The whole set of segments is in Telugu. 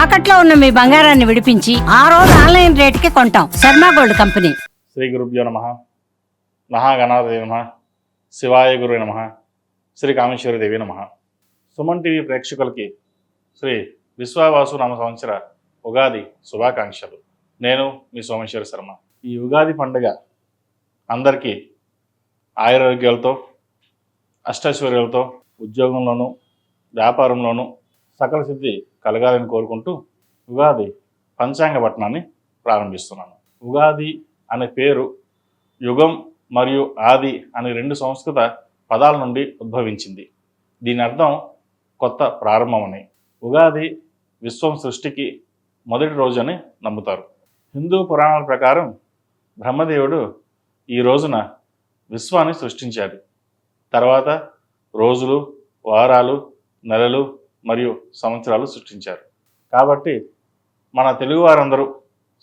తాకట్లో ఉన్న మీ బంగారాన్ని విడిపించి ఆ రోజు ఆన్లైన్ రేటుకి కొంటాం. Sharma gold company. శ్రీ గురుభ్యో నమః. మహాగణాధిపతయే నమః. శివాయ గురువే నమః. శ్రీ కామేశ్వరి దేవి నమః. సుమన్ టీవీ ప్రేక్షకులకి శ్రీ విశ్వావాసు నామ సంవత్సర ఉగాది శుభాకాంక్షలు. నేను మీ సోమేశ్వర శర్మ. ఈ ఉగాది పండుగ అందరికీ ఆయురారోగ్యాలతో అష్టైశ్వర్యాలతో ఉద్యోగంలోనూ వ్యాపారంలోనూ సకల సిద్ధి కలగాలని కోరుకుంటూ ఉగాది పంచాంగ పఠనాన్ని ప్రారంభిస్తున్నాను. ఉగాది అనే పేరు యుగం మరియు ఆది అనే రెండు సంస్కృత పదాల నుండి ఉద్భవించింది. దీని అర్థం కొత్త ప్రారంభమని. ఉగాది విశ్వం సృష్టికి మొదటి రోజు అని నమ్ముతారు. హిందూ పురాణాల ప్రకారం బ్రహ్మదేవుడు ఈ రోజున విశ్వాన్ని సృష్టించాడు. తర్వాత రోజులు, వారాలు, నెలలు మరియు సంవత్సరాలు సృష్టించారు. కాబట్టి మన తెలుగువారందరూ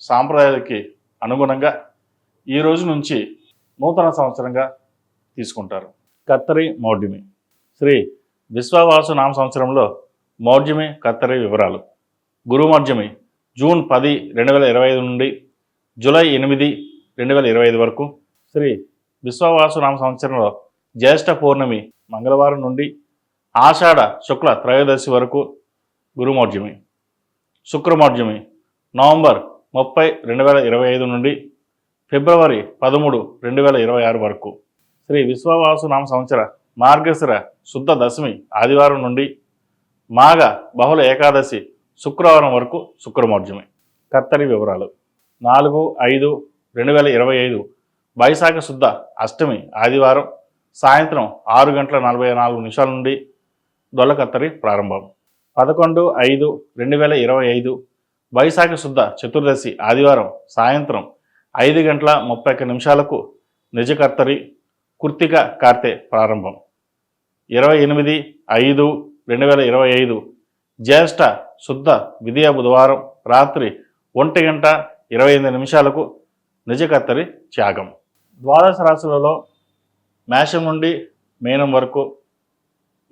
సాంప్రదాయాలకి అనుగుణంగా ఈ రోజు నుంచి నూతన సంవత్సరంగా తీసుకుంటారు. కత్తరి మౌఢ్యమి. శ్రీ విశ్వావాసు నామ సంవత్సరంలో మౌఢ్యమి కత్తరి వివరాలు. గురుమౌఢ్యమి జూన్ 10, 2025 నుండి జూలై 8, 2025 వరకు. శ్రీ విశ్వావాసు నామ సంవత్సరంలో జ్యేష్ఠ పౌర్ణమి మంగళవారం నుండి ఆషాఢ శుక్ల త్రయోదశి వరకు గురుమౌఢ్యమి. శుక్రమౌఢ్యమి నవంబర్ 30, 2025 నుండి ఫిబ్రవరి 13, 2026 వరకు. శ్రీ విశ్వావాసు నామ సంవత్సర మార్గశిర శుద్ధ దశమి ఆదివారం నుండి మాఘ బహుళ ఏకాదశి శుక్రవారం వరకు శుక్రమౌఢ్యమి. కత్తరి వివరాలు. 4, 5, 2025 వైశాఖ శుద్ధ అష్టమి ఆదివారం సాయంత్రం 6:44 నుండి దొల్ల కత్తరి ప్రారంభం. 11, 5, 2025 వైశాఖ శుద్ధ చతుర్దశి ఆదివారం సాయంత్రం 5:31 నిజ కత్తరి కృత్తిక కార్తె ప్రారంభం. 28, 5, 2025 జ్యేష్ఠ శుద్ధ విధియ బుధవారం రాత్రి 1:28 నిజ కత్తరి త్యాగం. ద్వాదశ రాశులలో మేషం నుండి మీనం వరకు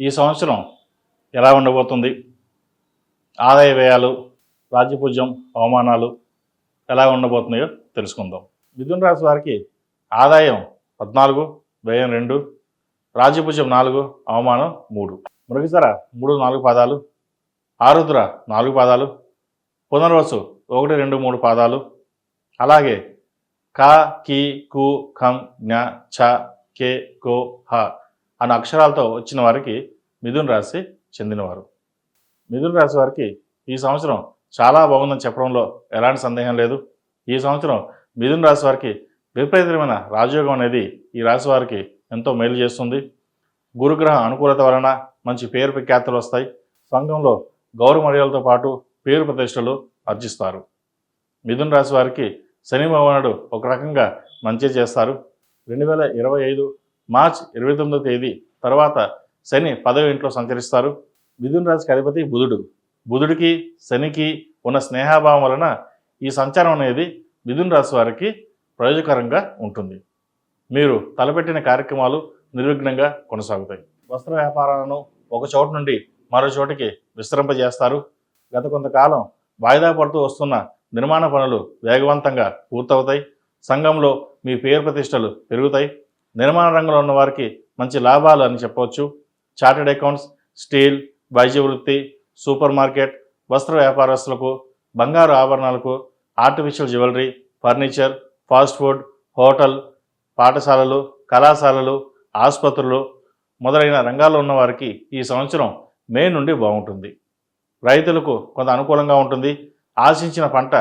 ఈ సంవత్సరం ఎలా ఉండబోతుంది, ఆదాయ వ్యయాలు, రాజ్యపూజ్యం, అవమానాలు ఎలా ఉండబోతున్నాయో తెలుసుకుందాం. మిథున రాశి వారికి ఆదాయం 14, వ్యయం 2, రాజ్యపూజ్యం 4, అవమానం 3. మృగశిర 3, 4 పాదాలు, ఆరుద్ర 4 పాదాలు, పునర్వసు 1, 2, 3 పాదాలు, అలాగే క, కి, కు, ఖం, జ్ఞ, ఛ, కే, కో, హ అన్న అక్షరాలతో వచ్చిన వారికి మిథున రాశి చెందినవారు. మిథున రాశి వారికి ఈ సంవత్సరం చాలా బాగుందని చెప్పడంలో ఎలాంటి సందేహం లేదు. ఈ సంవత్సరం మిథున రాశి వారికి విపరీతమైన రాజయోగం అనేది ఈ రాశి వారికి ఎంతో మేలు చేస్తుంది. గురుగ్రహ అనుకూలత వలన మంచి పేరు ప్రఖ్యాతులు వస్తాయి. సంఘంలో గౌరవ మర్యాదలతో పాటు పేరు ప్రతిష్టలు ఆర్జిస్తారు. మిథున రాశి వారికి శని భగవానుడు ఒక రకంగా మంచి చేస్తారు. 2025 మార్చి 29వ తేదీ తర్వాత శని 10వ ఇంట్లో సంచరిస్తారు. మిథున రాశికి అధిపతి బుధుడు. బుధుడికి శనికి ఉన్న స్నేహాభావం వలన ఈ సంచారం అనేది మిథున రాశి వారికి ప్రయోజకరంగా ఉంటుంది. మీరు తలపెట్టిన కార్యక్రమాలు నిర్విఘ్నంగా కొనసాగుతాయి. వస్త్ర వ్యాపారాలను ఒక చోటు నుండి మరో చోటికి విస్తరింపజేస్తారు. గత కొంతకాలం వాయిదా పడుతూ వస్తున్న నిర్మాణ పనులు వేగవంతంగా పూర్తవుతాయి. సంఘంలో మీ పేరు ప్రతిష్టలు పెరుగుతాయి. నిర్మాణ రంగంలో ఉన్న వారికి మంచి లాభాలు అని చెప్పవచ్చు. చార్టెడ్ అకౌంట్స్, స్టీల్, వైద్య వృత్తి, సూపర్ మార్కెట్, వస్త్ర వ్యాపారస్తులకు, బంగారు ఆభరణాలకు, artificial jewellery, furniture, fast food, hotel, పాఠశాలలు, కళాశాలలు, ఆసుపత్రులు మొదలైన రంగాల్లో ఉన్న వారికి ఈ సంవత్సరం మే నుండి బాగుంటుంది. రైతులకు కొంత అనుకూలంగా ఉంటుంది. ఆశించిన పంట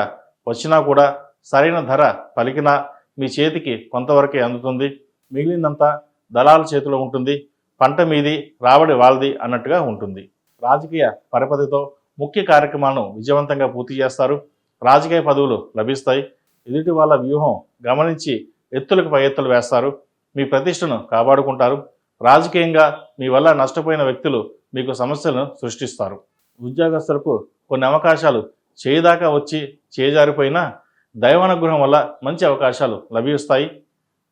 వచ్చినా కూడా సరైన ధర పలికినా మీ చేతికి కొంతవరకే అందుతుంది. మిగిలిందంతా దళాల చేతిలో ఉంటుంది. పంట మీది, రాబడి వాళ్ళది అన్నట్టుగా ఉంటుంది. రాజకీయ పరపతితో ముఖ్య కార్యక్రమాలను విజయవంతంగా పూర్తి చేస్తారు. రాజకీయ పదవులు లభిస్తాయి. ఎదుటి వాళ్ళ వ్యూహం గమనించి ఎత్తులకు పై ఎత్తులు వేస్తారు. మీ ప్రతిష్టను కాపాడుకుంటారు. రాజకీయంగా మీ వల్ల నష్టపోయిన వ్యక్తులు మీకు సమస్యలను సృష్టిస్తారు. ఉద్యోగస్తులకు కొన్ని అవకాశాలు చేయిదాకా వచ్చి చేజారిపోయినా దైవానుగ్రహం వల్ల మంచి అవకాశాలు లభిస్తాయి.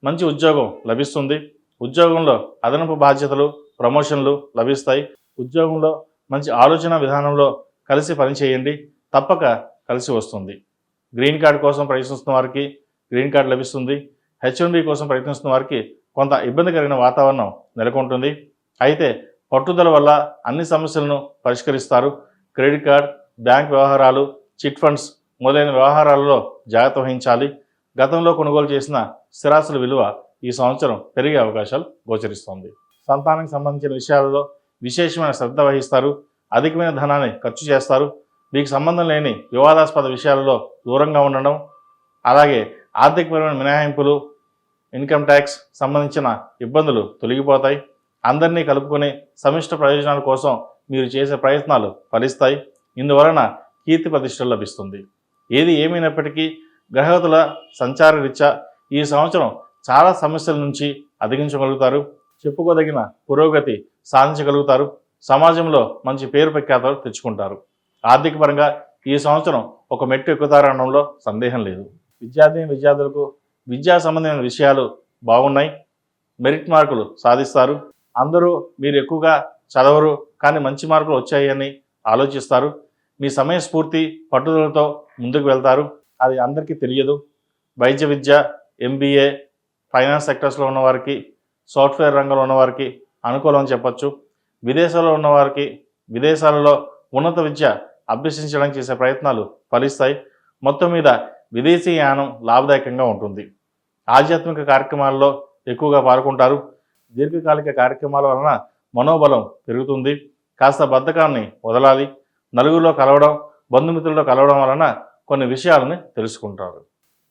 మంచి ఉద్యోగం లభిస్తుంది. ఉద్యోగంలో అదనపు బాధ్యతలు, ప్రమోషన్లు లభిస్తాయి. ఉద్యోగంలో మంచి ఆలోచన విధానంలో కలిసి పనిచేయండి. తప్పక కలిసి వస్తుంది. గ్రీన్ కార్డ్ కోసం ప్రయత్నిస్తున్న వారికి గ్రీన్ కార్డ్ లభిస్తుంది. H1B కోసం ప్రయత్నిస్తున్న వారికి కొంత ఇబ్బందికరమైన వాతావరణం నెలకొంటుంది. అయితే పట్టుదల వల్ల అన్ని సమస్యలను పరిష్కరిస్తారు. క్రెడిట్ కార్డ్, బ్యాంక్ వ్యవహారాలు, చిట్ ఫండ్స్ మొదలైన వ్యవహారాలలో జాగ్రత్త వహించాలి. గతంలో కొనుగోలు చేసిన స్థిరాస్తుల విలువ ఈ సంవత్సరం పెరిగే అవకాశాలు గోచరిస్తోంది. సంతానానికి సంబంధించిన విషయాలలో విశేషమైన శ్రద్ధ వహిస్తారు. అధికమైన ధనాన్ని ఖర్చు చేస్తారు. మీకు సంబంధం లేని వివాదాస్పద విషయాలలో దూరంగా ఉండడం, అలాగే ఆర్థికపరమైన మినహాయింపులు, ఇన్కమ్ ట్యాక్స్ సంబంధించిన ఇబ్బందులు తొలగిపోతాయి. అందరినీ కలుపుకొని సమిష్ట ప్రయోజనాల కోసం మీరు చేసే ప్రయత్నాలు ఫలిస్తాయి. ఇందువలన కీర్తి ప్రతిష్టలు లభిస్తుంది. ఏది ఏమైనప్పటికీ గ్రహగతుల సంచార రీత్యా ఈ సంవత్సరం చాలా సమస్యల నుంచి అధిగమించగలుగుతారు. చెప్పుకోదగిన పురోగతి సాధించగలుగుతారు. సమాజంలో మంచి పేరు ప్రఖ్యాతలు తెచ్చుకుంటారు. ఆర్థిక పరంగా ఈ సంవత్సరం ఒక మెట్టు ఎక్కుతారనడంలో సందేహం లేదు. విద్యార్థులకు విద్యా సంబంధమైన విషయాలు బాగున్నాయి. మెరిట్ మార్కులు సాధిస్తారు. అందరూ మీరు ఎక్కువగా చదవరు కానీ మంచి మార్కులు వచ్చాయని ఆలోచిస్తారు. మీ సమయస్ఫూర్తి పట్టుదలతో ముందుకు వెళ్తారు. అది అందరికీ తెలియదు. వైద్య విద్య, MBA, ఫైనాన్స్ సెక్టర్స్లో ఉన్నవారికి, సాఫ్ట్వేర్ రంగంలో ఉన్నవారికి అనుకూలం అని చెప్పచ్చు. విదేశాల్లో ఉన్నవారికి విదేశాలలో ఉన్నత విద్య అభ్యసించడానికి చేసే ప్రయత్నాలు ఫలిస్తాయి. మొత్తం మీద విదేశీ యానం లాభదాయకంగా ఉంటుంది. ఆధ్యాత్మిక కార్యక్రమాల్లో ఎక్కువగా పాల్గొంటారు. దీర్ఘకాలిక కార్యక్రమాల వలన మనోబలం పెరుగుతుంది. కాస్త బద్ధకాన్ని వదలాలి. నలుగురిలో కలవడం, బంధుమిత్రులతో కలవడం వలన కొన్ని విషయాలని తెలుసుకుంటారు.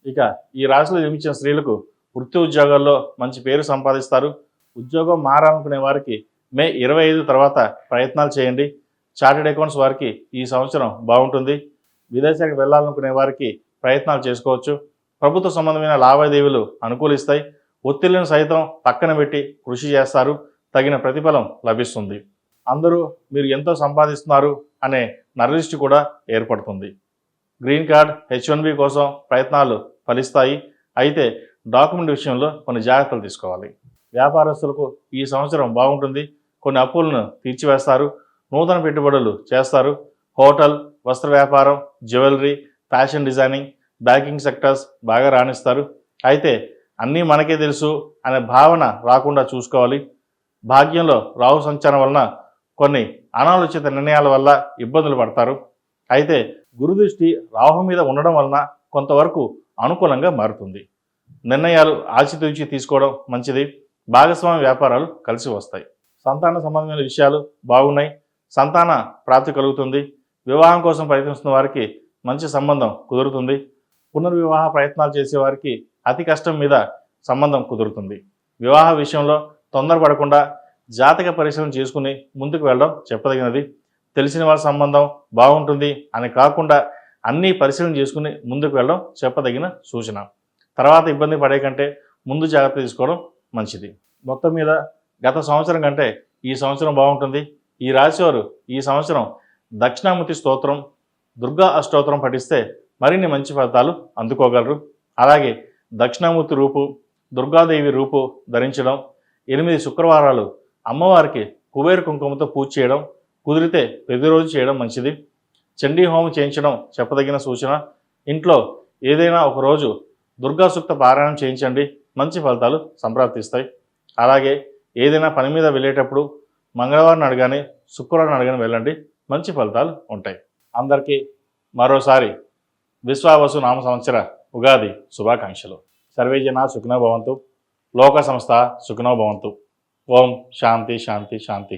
ఇక ఈ రాశిలో జన్మించిన స్త్రీలకు వృత్తి ఉద్యోగాల్లో మంచి పేరు సంపాదిస్తారు. ఉద్యోగం మారాలనుకునే వారికి మే 25 తర్వాత ప్రయత్నాలు చేయండి. చార్టెడ్ అకౌంట్స్ వారికి ఈ సంవత్సరం బాగుంటుంది. విదేశాలకు వెళ్ళాలనుకునే వారికి ప్రయత్నాలు చేసుకోవచ్చు. ప్రభుత్వ సంబంధమైన లావాదేవీలు అనుకూలిస్తాయి. ఒత్తిళ్లను సైతం పక్కన పెట్టి కృషి చేస్తారు. తగిన ప్రతిఫలం లభిస్తుంది. అందరూ మీరు ఎంతో సంపాదిస్తున్నారు అనే నరదృష్టి కూడా ఏర్పడుతుంది. గ్రీన్ కార్డ్, H1B కోసం ప్రయత్నాలు ఫలిస్తాయి. అయితే డాక్యుమెంట్ విషయంలో కొన్ని జాగ్రత్తలు తీసుకోవాలి. వ్యాపారస్తులకు ఈ సంవత్సరం బాగుంటుంది. కొన్ని అప్పులను తీర్చివేస్తారు. నూతన పెట్టుబడులు చేస్తారు. హోటల్, వస్త్ర వ్యాపారం, jewellery, fashion designing, banking sectors బాగా రాణిస్తారు. అయితే అన్నీ మనకే తెలుసు అనే భావన రాకుండా చూసుకోవాలి. భాగ్యంలో రాహు సంచారం వలన కొన్ని అనాలోచిత నిర్ణయాల వల్ల ఇబ్బందులు పడతారు. అయితే గురుదృష్టి రాహు మీద ఉండడం వలన కొంతవరకు అనుకూలంగా మారుతుంది. నిర్ణయాలు ఆచితూచి తీసుకోవడం మంచిది. భాగస్వామ్య వ్యాపారాలు కలిసి వస్తాయి. సంతాన సంబంధమైన విషయాలు బాగున్నాయి. సంతాన ప్రాప్తి కలుగుతుంది. వివాహం కోసం ప్రయత్నిస్తున్న వారికి మంచి సంబంధం కుదురుతుంది. పునర్వివాహ ప్రయత్నాలు చేసేవారికి అతి కష్టం మీద సంబంధం కుదురుతుంది. వివాహ విషయంలో తొందరపడకుండా జాతక పరిశీలన చేసుకుని ముందుకు వెళ్ళడం చెప్పదగినది. తెలిసిన వాళ్ళ సంబంధం బాగుంటుంది అని కాకుండా అన్నీ పరిశీలన చేసుకుని ముందుకు వెళ్ళడం చెప్పదగిన సూచన. తర్వాత ఇబ్బంది పడే కంటే ముందు జాగ్రత్త తీసుకోవడం మంచిది. మొత్తం మీద గత సంవత్సరం కంటే ఈ సంవత్సరం బాగుంటుంది. ఈ రాశివారు ఈ సంవత్సరం దక్షిణామూర్తి స్తోత్రం, దుర్గా అష్టోత్తరం పఠిస్తే మరిన్ని మంచి ఫలితాలు అందుకోగలరు. అలాగే దక్షిణామూర్తి రూపు, దుర్గాదేవి రూపు ధరించడం, 8 శుక్రవారాలు అమ్మవారికి కుబేర కుంకుమతో పూజ చేయడం, కుదిరితే ప్రతిరోజు చేయడం మంచిది. చండీ హోమం చేయించడం చెప్పదగిన సూచన. ఇంట్లో ఏదైనా ఒక రోజు దుర్గా సూక్త పారాయణం చేయించండి. మంచి ఫలితాలు సంప్రాప్తిస్తాయి. అలాగే ఏదైనా పని మీద వెళ్ళేటప్పుడు మంగళవారం అడగానే, శుక్రవారం అడగానే వెళ్ళండి. మంచి ఫలితాలు ఉంటాయి. అందరికీ మరోసారి విశ్వావసు నామ సంవత్సర ఉగాది శుభాకాంక్షలు. సర్వే జనా సుఖినో భవంతు. లోక సంస్థ సుఖినో భవంతు. ఓం శాంతి శాంతి శాంతి.